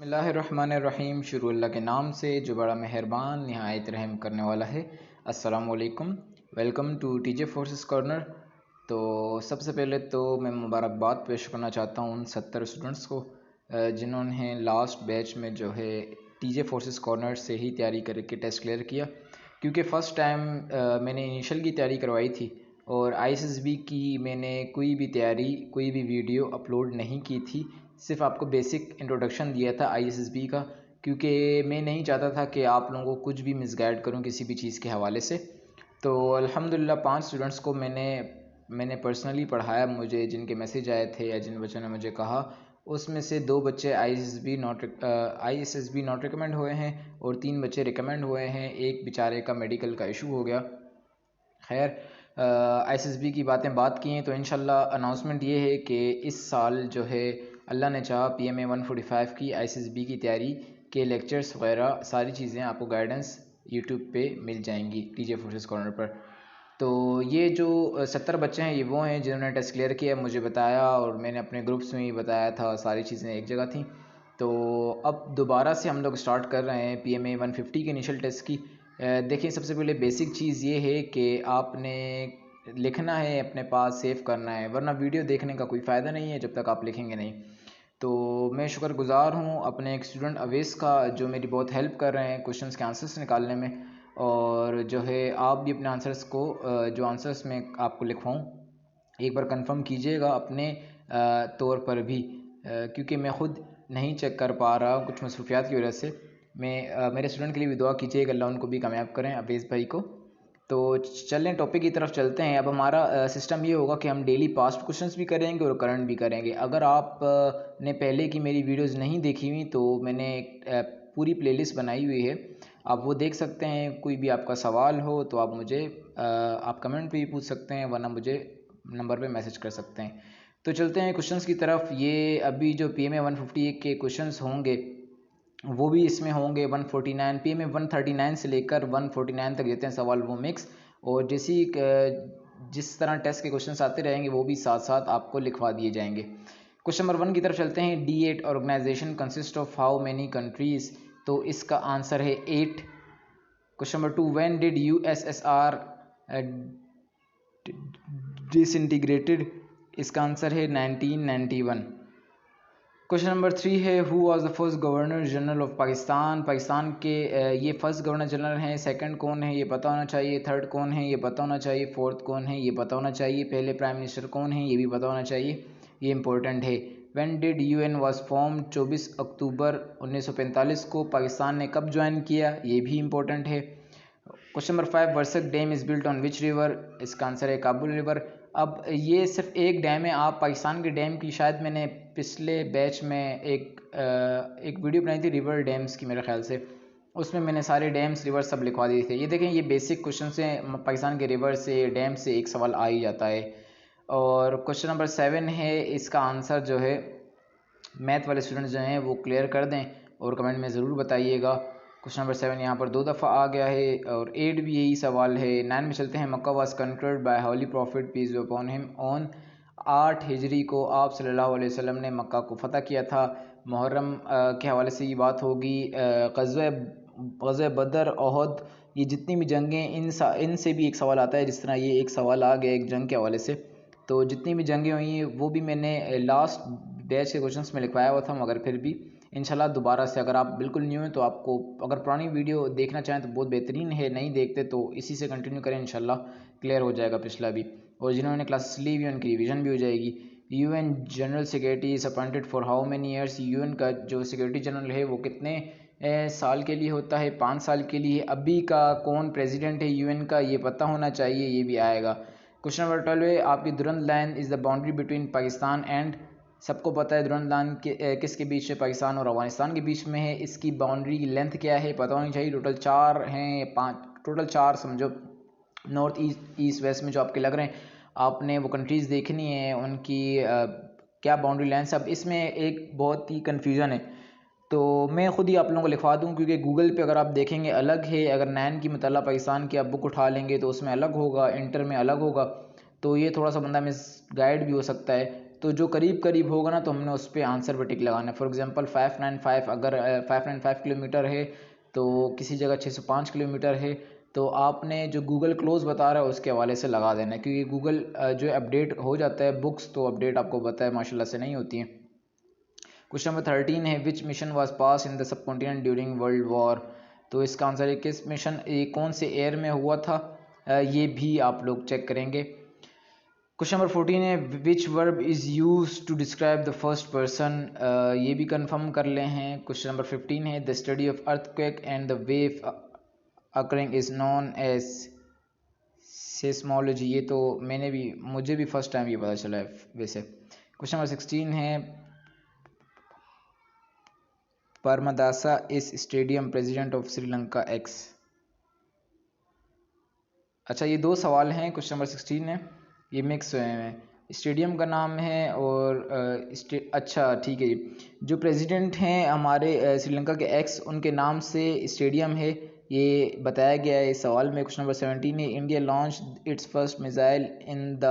बिस्मिल्लाहिर्रहमानिर्रहीम। शुरू अल्लाह के नाम से जो बड़ा मेहरबान निहायत रहम करने वाला है। अस्सलाम वालेकुम, welcome to TJ Forces Corner. तो सबसे पहले तो मैं मुबारकबाद पेश करना चाहता हूँ उन 70 स्टूडेंट्स को जिन्होंने लास्ट बैच में जो है टीजे फोर्सेस कॉर्नर से ही तैयारी करके टेस्ट क्लियर किया। क्योंकि फ़र्स्ट टाइम मैंने इनिशियल की तैयारी करवाई थी और आईएसएसबी की मैंने कोई भी तैयारी, कोई भी वीडियो अपलोड नहीं की थी। सिर्फ आपको बेसिक इंट्रोडक्शन दिया था आईएसएसबी का, क्योंकि मैं नहीं चाहता था कि आप लोगों को कुछ भी मिसगाइड करूं किसी भी चीज़ के हवाले से। तो अल्हम्दुलिल्लाह 5 स्टूडेंट्स को मैंने पर्सनली पढ़ाया। मुझे जिनके मैसेज आए थे या जिन बच्चों ने मुझे कहा, उसमें से 2 बच्चे आईएसएसबी नॉट रिकमेंड हुए हैं और 3 बच्चे रिकमेंड हुए हैं। एक बेचारे का मेडिकल का इशू हो गया। खैर, आईएसएसबी की बात की हैं तो इंशाल्लाह अनाउंसमेंट ये है कि इस साल जो है अल्लाह ने चाहा पीएमए 145 की आईएसएसबी की तैयारी के लेक्चर्स वगैरह सारी चीज़ें आपको गाइडेंस यूट्यूब पे मिल जाएंगी टीजे फोर्सेस कॉर्नर पर। तो ये जो 70 बच्चे हैं ये वो हैं जिन्होंने टेस्ट क्लियर किया, मुझे बताया और मैंने अपने ग्रुप्स में ही बताया था, सारी चीज़ें एक जगह थी। तो अब दोबारा से हम लोग स्टार्ट कर रहे हैं पीएमए 150 के इनिशियल टेस्ट की। देखिए, सबसे पहले बेसिक चीज़ ये है कि आपने लिखना है, अपने पास सेव करना है, वरना वीडियो देखने का कोई फ़ायदा नहीं है जब तक आप लिखेंगे नहीं। तो मैं शुक्रगुज़ार हूँ अपने एक स्टूडेंट अवेस का जो मेरी बहुत हेल्प कर रहे हैं क्वेश्चंस के आंसर्स निकालने में। और जो है आप भी अपने आंसर्स को जो आंसर्स मैं आपको लिखवाऊँ एक बार कंफर्म कीजिएगा अपने तौर पर भी, क्योंकि मैं ख़ुद नहीं चेक कर पा रहा कुछ मसरूफियात की वजह से। मेरे स्टूडेंट के लिए भी दुआ कीजिएगा, अल्लाह उनको भी कामयाब करें, अवेज़ भाई को। तो चलें टॉपिक की तरफ चलते हैं। अब हमारा सिस्टम ये होगा कि हम डेली पास्ट क्वेश्चंस भी करेंगे और करंट भी करेंगे। अगर आप ने पहले की मेरी वीडियोस नहीं देखी हुई तो मैंने एक पूरी प्लेलिस्ट बनाई हुई है, आप वो देख सकते हैं। कोई भी आपका सवाल हो तो आप मुझे आप कमेंट पे भी पूछ सकते हैं, वरना मुझे नंबर पे मैसेज कर सकते हैं। तो चलते हैं क्वेश्चंस की तरफ। ये अभी जो पीएमए 151 के क्वेश्चंस होंगे वो भी इसमें होंगे 149, पीएमए 139 से लेकर 149 तक देते हैं सवाल वो मिक्स। और जिस तरह टेस्ट के क्वेश्चंस आते रहेंगे वो भी साथ साथ आपको लिखवा दिए जाएंगे। क्वेश्चन नंबर 1 की तरफ चलते हैं। D8 organisation consist of how many countries? तो इसका आंसर है 8। Question number 2, when did USSR disintegrated? इसका आंसर है 1991। क्वेश्चन नंबर 3 है, who was the first governor general of Pakistan? Pakistan के ये फर्स्ट गवर्नर जनरल हैं। सेकंड कौन है ये पता होना चाहिए, थर्ड कौन है ये पता होना चाहिए, फोर्थ कौन है ये पता होना चाहिए, पहले प्राइम मिनिस्टर कौन है ये भी पता होना चाहिए, ये इंपॉर्टेंट है। When did UN was form? 24 अक्टूबर 1945 को। पाकिस्तान ने कब ज्वाइन किया ये भी इंपॉर्टेंट है। Question number 5, Warsak dam is built on which river? इसका आंसर है काबुल रिवर। अब ये सिर्फ एक डैम है, आप पाकिस्तान के डैम की शायद मैंने पिछले बैच में एक वीडियो बनाई थी रिवर डैम्स की मेरे ख्याल से, उसमें मैंने सारे डैम्स रिवर सब लिखवा दिए थे। ये देखें, ये बेसिक क्वेश्चन से पाकिस्तान के रिवर से डैम से एक सवाल आ ही जाता है। और क्वेश्चन नंबर 7 है, इसका आंसर जो है मैथ वाले स्टूडेंट्स जो हैं वो क्लियर कर दें और कमेंट में ज़रूर बताइएगा। क्वेश्चन नंबर 7 यहाँ पर 2 दफ़ा आ गया है। और 8 भी यही सवाल है। 9 में चलते हैं। Makkah was conquered by holy prophet peace be upon him ऑन? 8 हिजरी को आप सल्लल्लाहु अलैहि वसल्लम ने मक्का को फ़तह किया था। मुहर्रम के हवाले से ये बात होगी। ग़ज़वे बदर, ओहद, ये जितनी भी जंगें इनसे भी एक सवाल आता है, जिस तरह ये एक सवाल आ गया एक जंग के हवाले से। तो जितनी भी जंगें हुई हैं वो भी मैंने लास्ट बैच के क्वेश्चंस में लिखवाया हुआ था, मगर फिर भी इंशाल्लाह दोबारा से, अगर आप बिल्कुल न्यू हैं तो आपको अगर पुरानी वीडियो देखना चाहें तो बहुत बेहतरीन है, नहीं देखते तो इसी से कंटिन्यू करें, इंशाल्लाह क्लियर हो जाएगा पिछला भी। और जिन्होंने क्लासेस ली हुई उनकी रिवीजन भी हो जाएगी। UN general secretary is appointed for how many years? UN का जो सेक्रेटरी जनरल है वो कितने साल के लिए होता है? 5 साल के लिए। अभी का कौन प्रेसिडेंट है यूएन का ये पता होना चाहिए, ये भी आएगा। क्वेश्चन नंबर 12 है, आपकी Durand line is the boundary between Pakistan and? सबको पता है दुरंद लाइन किसके बीच है? पाकिस्तान और अफगानिस्तान के बीच में है। इसकी बाउंड्री की लेंथ क्या है पता होनी चाहिए। टोटल 4 हैं, 5 टोटल 4 समझो। नॉर्थ ईस्ट वेस्ट में जो आपके लग रहे हैं, आपने वो कंट्रीज़ देखनी है उनकी क्या बाउंड्री लाइन। अब इसमें एक बहुत ही कन्फ्यूज़न है, तो मैं ख़ुद ही आप लोगों को लिखवा दूं, क्योंकि गूगल पे अगर आप देखेंगे अलग है, अगर नैन की मतलब पाकिस्तान की आप बुक उठा लेंगे तो उसमें अलग होगा, इंटर में अलग होगा, तो ये थोड़ा सा बंदा मिस गाइड भी हो सकता है। तो जो करीब करीब होगा ना तो हमने उस पर आंसर पर टिक लगाना है। फॉर एग्जांपल 595, अगर 595 किलोमीटर है तो किसी जगह 605 किलोमीटर है, तो आपने जो गूगल क्लोज बता रहा है उसके हवाले से लगा देना है, क्योंकि गूगल जो अपडेट हो जाता है बुक्स, तो अपडेट आपको पता है माशाल्लाह से नहीं होती है। क्वेश्चन नंबर 13 है विच mission was pass in the subcontinent during world war. तो इसका आंसर है किस मिशन, ये कौन से एयर में हुआ था, ये भी आप लोग चेक करेंगे। क्वेश्चन नंबर 14 है which verb is use to describe the first person, ये भी कंफर्म कर ले हैं। क्वेश्चन नंबर 15 है the study of earthquake and the wave occurring is known as seismology, ये तो मुझे भी फर्स्ट टाइम ये पता चला है वैसे। क्वेश्चन नंबर 16 है परमदासा इस stadium president of Sri Lanka x. अच्छा, ये 2 सवाल हैं, क्वेश्चन नंबर 16 है, ये मिक्स हुए हैं, स्टेडियम का नाम है और अच्छा ठीक है जी, जो प्रेसिडेंट हैं हमारे श्रीलंका के एक्स, उनके नाम से स्टेडियम है, ये बताया गया है इस सवाल में। क्वेश्चन नंबर 17 है India launch its first missile in the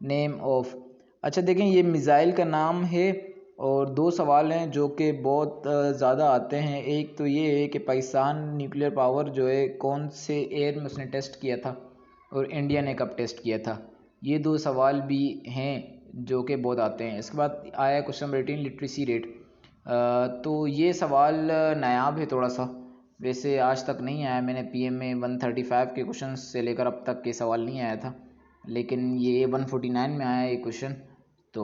name of. अच्छा देखें, ये मिसाइल का नाम है और 2 सवाल हैं जो कि बहुत ज़्यादा आते हैं। एक तो ये है कि पाकिस्तान न्यूक्लियर पावर जो है कौन से एयर में उसने टेस्ट किया था और इंडिया ने कब टेस्ट किया था, ये 2 सवाल भी हैं जो कि बहुत आते हैं। इसके बाद आया क्वेश्चन नंबर 18 लिटरेसी रेट। तो ये सवाल नायाब है थोड़ा सा, वैसे आज तक नहीं आया, मैंने पीएम में 135 के क्वेश्चन से लेकर अब तक के सवाल नहीं आया था, लेकिन ये 149 में आया ये क्वेश्चन, तो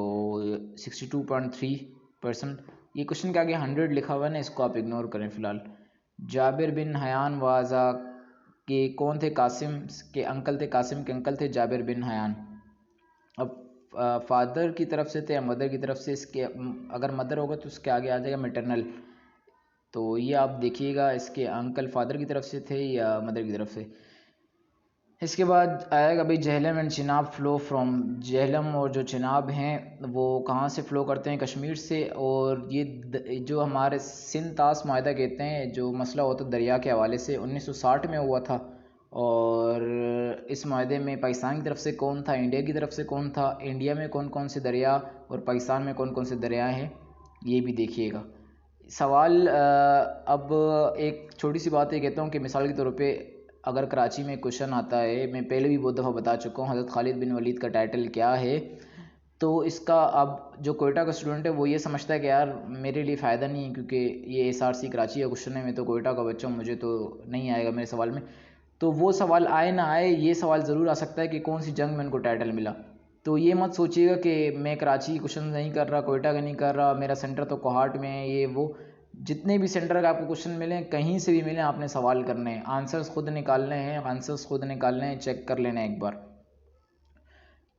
62.3%। ये क्वेश्चन के आगे 100 लिखा हुआ है ना, इसको आप इग्नोर करें फ़िलहाल। जाबिर बिन हयान वाजा के कौन थे, कासिम के अंकल थे, कासिम के अंकल थे जाबिर बिन हयान। अब फादर की तरफ से थे या मदर की तरफ से, इसके अगर मदर होगा तो उसके आगे आ जाएगा मैटरनल, तो ये आप देखिएगा इसके अंकल फादर की तरफ से थे या मदर की तरफ से। इसके बाद आएगा भाई Jhelum and Chenab flow from. Jhelum और जो चिनाब हैं वो कहाँ से फ़्लो करते हैं, कश्मीर से। और ये जो हमारे सिंध तास माहिदा कहते हैं, जो मसला होता है दरिया के हवाले से, 1960 में हुआ था। और इस माहिदे में पाकिस्तान की तरफ से कौन था, इंडिया की तरफ से कौन था, इंडिया में कौन कौन से दरिया और पाकिस्तान में कौन कौन से दरिया हैं, ये भी देखिएगा। सवाल अब एक छोटी सी बात ये कहता हूँ कि मिसाल के तौर पे अगर कराची में क्वेश्चन आता है, मैं पहले भी बहुत दफ़ा बता चुका हूँ हज़रत खालिद बिन वलीद का टाइटल क्या है, तो इसका अब जो कोयटा का स्टूडेंट है वो ये समझता है कि यार मेरे लिए फ़ायदा नहीं है क्योंकि ये एसआरसी कराची का क्वेश्चन है, मैं तो कोयटा का बच्चा हूँ, मुझे तो नहीं आएगा मेरे सवाल में। तो वो सवाल आए ना आए, ये सवाल ज़रूर आ सकता है कि कौन सी जंग में उनको टाइटल मिला। तो ये मत सोचिएगा कि मैं कराची क्वेश्चन नहीं कर रहा, कोयटा का नहीं कर रहा, मेरा सेंटर तो कोहाट में है, ये वो। जितने भी सेंटर का आपको क्वेश्चन मिले, कहीं से भी मिले, आपने सवाल करने हैं, आंसर्स खुद निकालने हैं, आंसर्स खुद निकालने हैं, चेक कर लेना एक बार।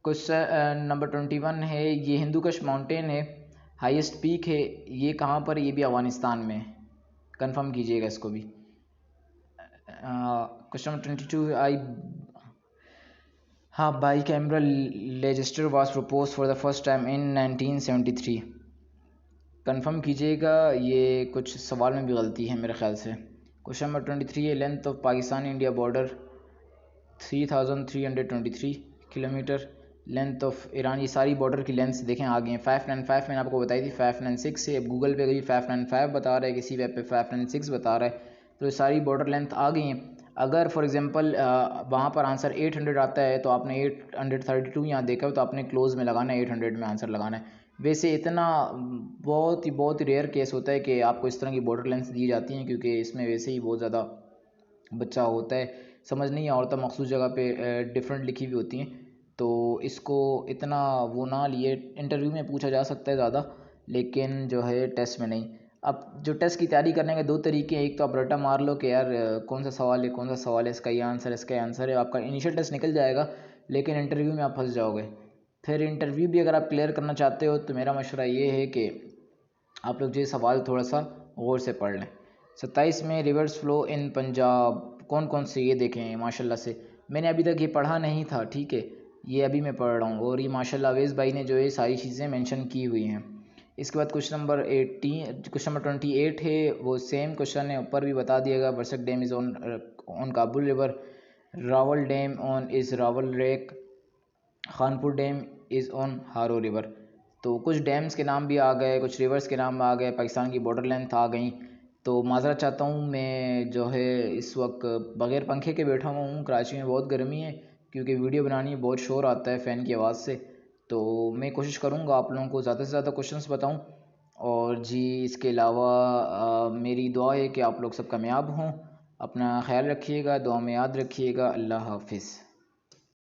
क्वेश्चन नंबर 21 है ये हिंदूकुश माउंटेन है, हाईएस्ट पीक है, ये कहाँ पर, ये भी अफगानिस्तान में, कंफर्म कीजिएगा इसको भी। क्वेश्चन नंबर 22 हाँ, bicameral legislature was propose for the first time in 1973, confirm कीजिएगा, ये कुछ सवाल में भी गलती है मेरे ख्याल से। क्वेश्चन नंबर 23 है length of Pakistan India border 3323 kilometre, length of Iran, ये सारी बॉर्डर की लेंथ देखें आगे हैं। 595 मैंने आपको बताई थी, 596 है, गूगल पे कभी 595 बता रहा है, किसी वेब पे 596 बता रहा है, तो ये सारी बॉर्डर लेंथ आ गई हैं। अगर फॉर एग्जांपल वहाँ पर आंसर 800 आता है तो आपने 832 यहाँ देखा हो तो आपने क्लोज में लगाना है, 800 में आंसर लगाना है। वैसे इतना बहुत ही रेयर केस होता है कि आपको इस तरह की बॉर्डर लेंथ दी जाती हैं, क्योंकि इसमें वैसे ही बहुत ज़्यादा बच्चा होता है, समझ नहीं औरतें मखसूस जगह पे डिफरेंट लिखी हुई होती हैं, तो इसको इतना वो ना लिए। इंटरव्यू में पूछा जा सकता है ज़्यादा, लेकिन जो है टेस्ट में नहीं। अब जो टेस्ट की तैयारी करने के 2 तरीके हैं, एक तो आप रट्टा मार लो कि यार कौन सा सवाल है, कौन सा सवाल है, इसका ये आंसर है, इसका ये आंसर है, आपका इनिशियल टेस्ट निकल जाएगा, लेकिन इंटरव्यू में आप फंस जाओगे। फिर इंटरव्यू भी अगर आप क्लियर करना चाहते हो तो मेरा मशवरा ये है कि आप लोग ये सवाल थोड़ा सा गौर से पढ़ लें। 27 में रिवर्स फ्लो इन पंजाब कौन कौन से, ये देखें माशाल्लाह से, मैंने अभी तक ये पढ़ा नहीं था, ठीक है, ये अभी मैं पढ़ रहा हूँ, और ये माशाल्लाह अवेज़ भाई ने जो है सारी चीज़ें मेंशन की हुई हैं। इसके बाद क्वेश्चन नंबर 28 है, वो सेम क्वेश्चन है, ऊपर भी बता दिएगा। Warsak dam is on Kabul river, Rawal dam on is Rawal lake, Khanpur dam is on Haro river. तो कुछ डैम्स के नाम भी आ गए, कुछ रिवर्स के नाम आ गए, पाकिस्तान की बॉर्डर लेंथ आ गई। तो माज़रत चाहता हूँ, मैं जो है इस वक्त बग़ैर पंखे के बैठा हुआ हूँ, कराची में बहुत गर्मी है, क्योंकि वीडियो बनानी है, बहुत शोर आता है फ़ैन की आवाज़ से। तो मैं कोशिश करूँगा आप लोगों को ज़्यादा से ज़्यादा क्वेश्चंस बताऊँ। और जी इसके अलावा मेरी दुआ है कि आप लोग सब कामयाब हों। अपना ख्याल रखिएगा, दुआ में याद रखिएगा। अल्लाह हाफ़िज़।